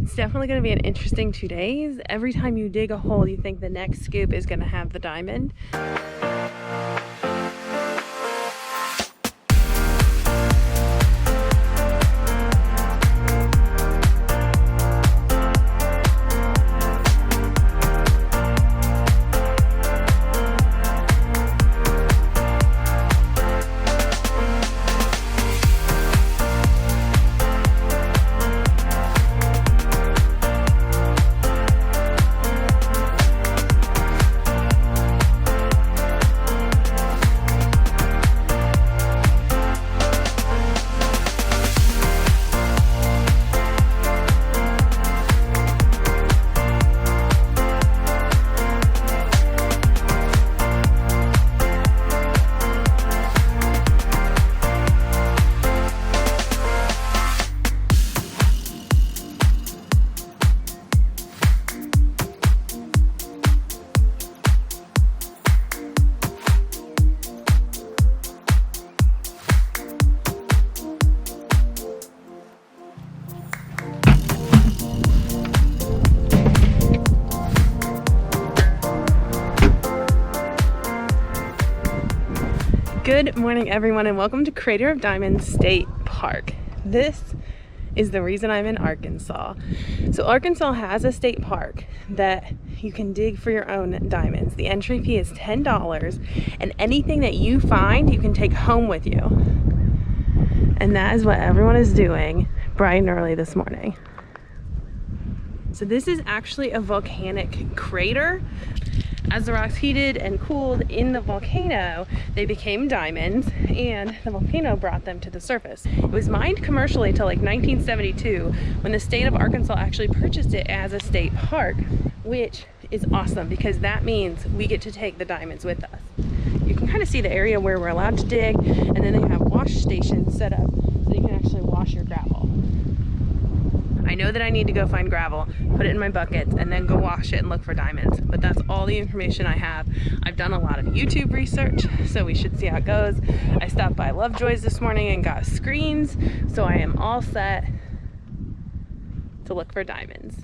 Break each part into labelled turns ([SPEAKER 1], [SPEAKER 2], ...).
[SPEAKER 1] It's definitely going to be an interesting 2 days. Every time you dig a hole, you think the next scoop is going to have the diamond. Good morning, everyone, and welcome to Crater of Diamonds State Park. This is the reason I'm in Arkansas. So Arkansas has a state park that you can dig for your own diamonds. The entry fee is $10, and anything that you find, you can take home with you. And that is what everyone is doing bright and early this morning. So this is actually a volcanic crater. As the rocks heated and cooled in the volcano, they became diamonds, and the volcano brought them to the surface. It was mined commercially till like 1972, when the state of Arkansas actually purchased it as a state park, which is awesome because that means we get to take the diamonds with us. You can kind of see the area where we're allowed to dig, and then they have wash stations set up so you can actually wash your gravel. I know that I need to go find gravel, put it in my buckets, and then go wash it and look for diamonds. But that's all the information I have. I've done a lot of YouTube research, so we should see how it goes. I stopped by Lovejoy's this morning and got screens, so I am all set to look for diamonds.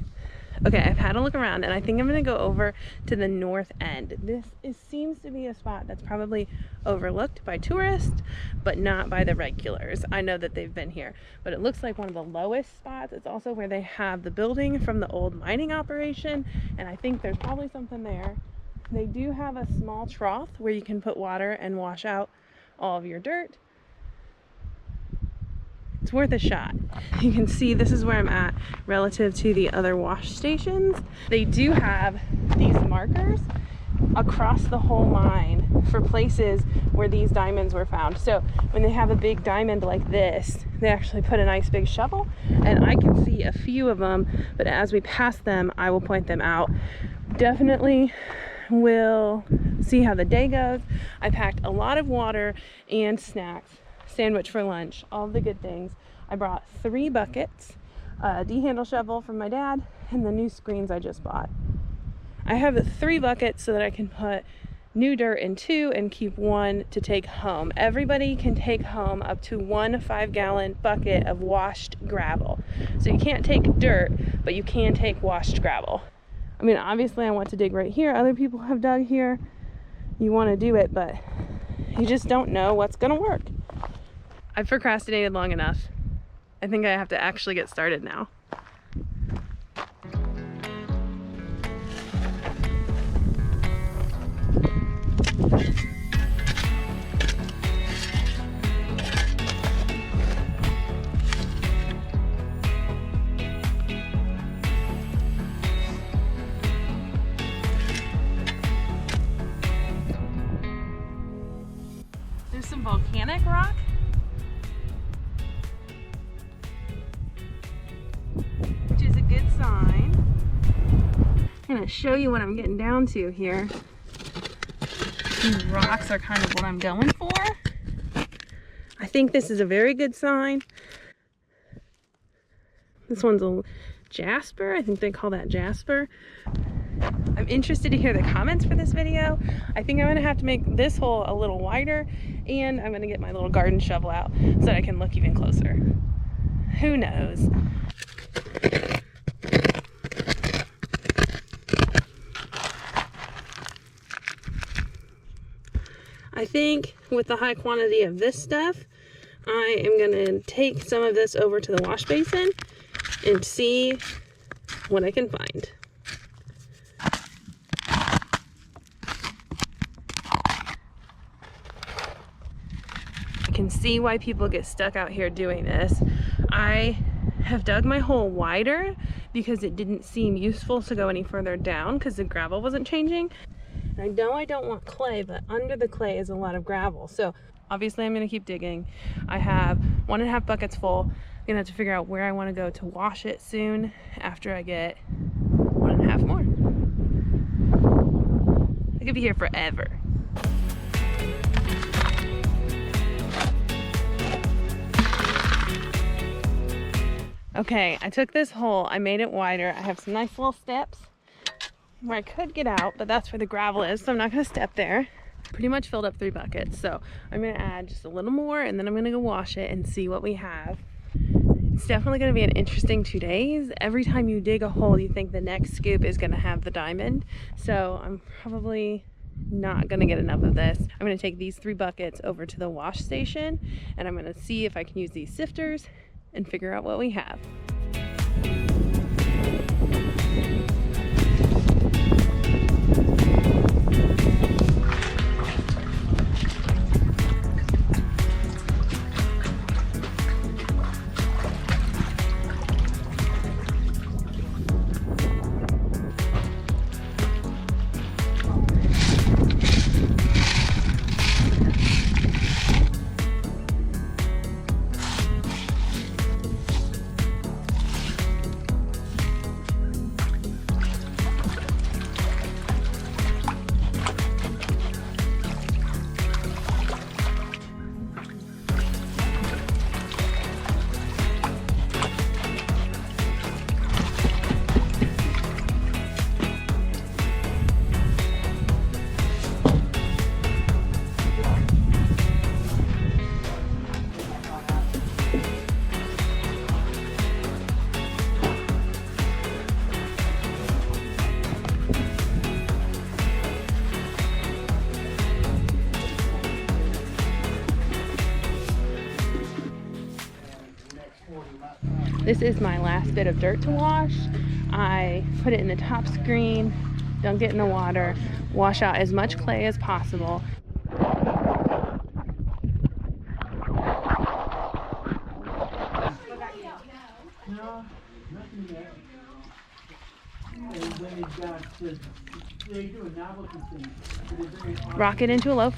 [SPEAKER 1] Okay, I've had a look around, and I think I'm gonna go over to the north end. Seems to be a spot that's probably overlooked by tourists, but not by the regulars. I know that they've been here, but it looks like one of the lowest spots. It's also where they have the building from the old mining operation, and I think there's probably something there. They do have a small trough where you can put water and wash out all of your dirt. It's worth a shot. You can see this is where I'm at relative to the other wash stations. They do have these markers across the whole mine for places where these diamonds were found. So when they have a big diamond like this, they actually put a nice big shovel, and I can see a few of them, but as we pass them, I will point them out. Definitely will see how the day goes. I packed a lot of water and snacks, sandwich for lunch, all the good things. I brought 3 buckets, a D-handle shovel from my dad, and the new screens I just bought. I have 3 buckets so that I can put new dirt in 2 and keep 1 to take home. Everybody can take home up to 1 5-gallon bucket of washed gravel. So you can't take dirt, but you can take washed gravel. I mean, obviously I want to dig right here. Other people have dug here. You want to do it, but you just don't know what's gonna work. I've procrastinated long enough. I think I have to actually get started now. There's some volcanic rock. Which is a good sign. I'm gonna show you what I'm getting down to here. These rocks are kind of what I'm going for. I think this is a very good sign. This one's a jasper. I think they call that jasper. I'm interested to hear the comments for this video. I think I'm gonna have to make this hole a little wider, and I'm gonna get my little garden shovel out so that I can look even closer. Who knows? think with the high quantity of this stuff, I am gonna take some of this over to the wash basin and see what I can find. I can see why people get stuck out here doing this. I have dug my hole wider because it didn't seem useful to go any further down because the gravel wasn't changing. And I know I don't want clay, but under the clay is a lot of gravel. So obviously I'm gonna keep digging. I have 1.5 buckets full. I'm gonna have to figure out where I wanna go to wash it soon after I get 1.5 more. I could be here forever. Okay, I took this hole, I made it wider. I have some nice little steps where I could get out, but that's where the gravel is, so I'm not gonna step there. Pretty much filled up 3 buckets, so I'm gonna add just a little more and then I'm gonna go wash it and see what we have. It's definitely gonna be an interesting 2 days. Every time you dig a hole, you think the next scoop is gonna have the diamond, so I'm probably not gonna get enough of this. I'm gonna take these 3 buckets over to the wash station and I'm gonna see if I can use these sifters and figure out what we have. This is my last bit of dirt to wash. I put it in the top screen, dunk it in the water, wash out as much clay as possible. Rock it into a loaf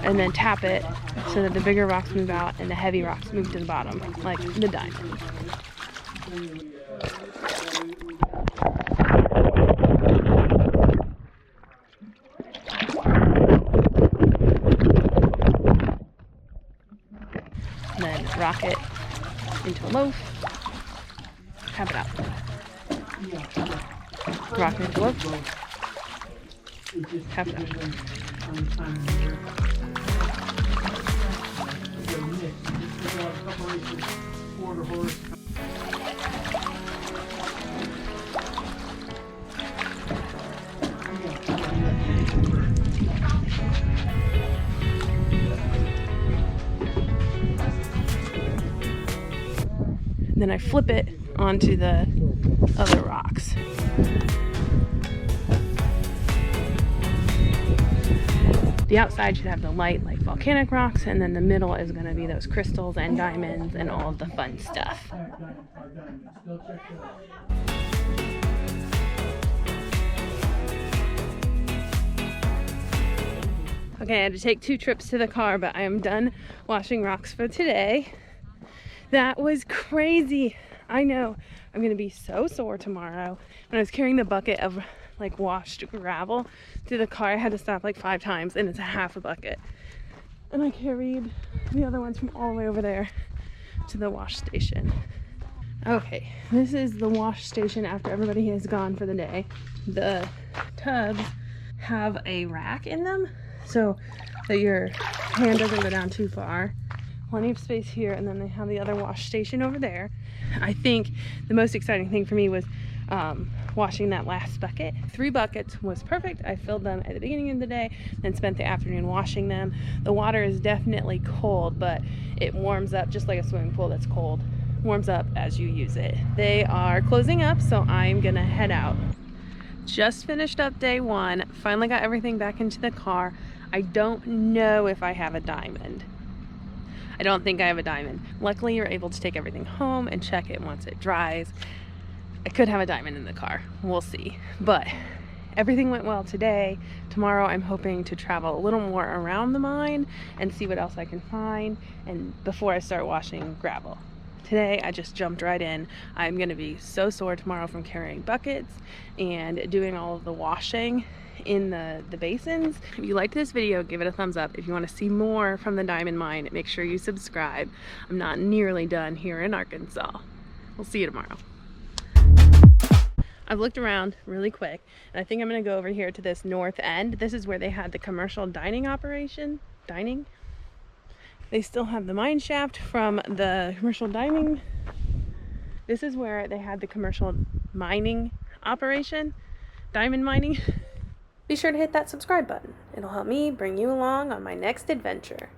[SPEAKER 1] and then tap it so that the bigger rocks move out and the heavy rocks move to the bottom, like the diamond. And then rock it into a loaf, tap it out. Rock it into a loaf, tap it out. Then I flip it onto the other rocks. The outside should have the light like volcanic rocks, and then the middle is going to be those crystals and diamonds and all of the fun stuff. Okay, I had to take 2 trips to the car, but I am done washing rocks for today. That was crazy. I know I'm going to be so sore tomorrow. When I was carrying the bucket of like washed gravel to the car, I had to stop like 5 times, and it's a half a bucket. And I carried the other ones from all the way over there to the wash station. Okay, this is the wash station after everybody has gone for the day. The tubs have a rack in them so that your hand doesn't go down too far. Plenty of space here, and then they have the other wash station over there. I think the most exciting thing for me was washing that last bucket. 3 buckets was perfect. I filled them at the beginning of the day and spent the afternoon washing them. The water is definitely cold, but it warms up just like a swimming pool that's cold. Warms up as you use it. They are closing up, so I'm gonna head out. Just finished up day 1. Finally got everything back into the car. I don't know if I have a diamond. I don't think I have a diamond. Luckily, you're able to take everything home and check it once it dries. I could have a diamond in the car. We'll see. But everything went well today. Tomorrow, I'm hoping to travel a little more around the mine and see what else I can find, and before I start washing gravel. Today, I just jumped right in. I'm gonna be so sore tomorrow from carrying buckets and doing all of the washing in the basins. If you liked this video, give it a thumbs up. If you want to see more from the diamond mine, make sure you subscribe. I'm not nearly done here in Arkansas. We'll see you tomorrow. I've looked around really quick, and I think I'm gonna go over here to this north end. This is where they had the commercial dining operation. They still have the mine shaft from the commercial dining. This is where they had the commercial mining operation, diamond mining. Be sure to hit that subscribe button. It'll help me bring you along on my next adventure.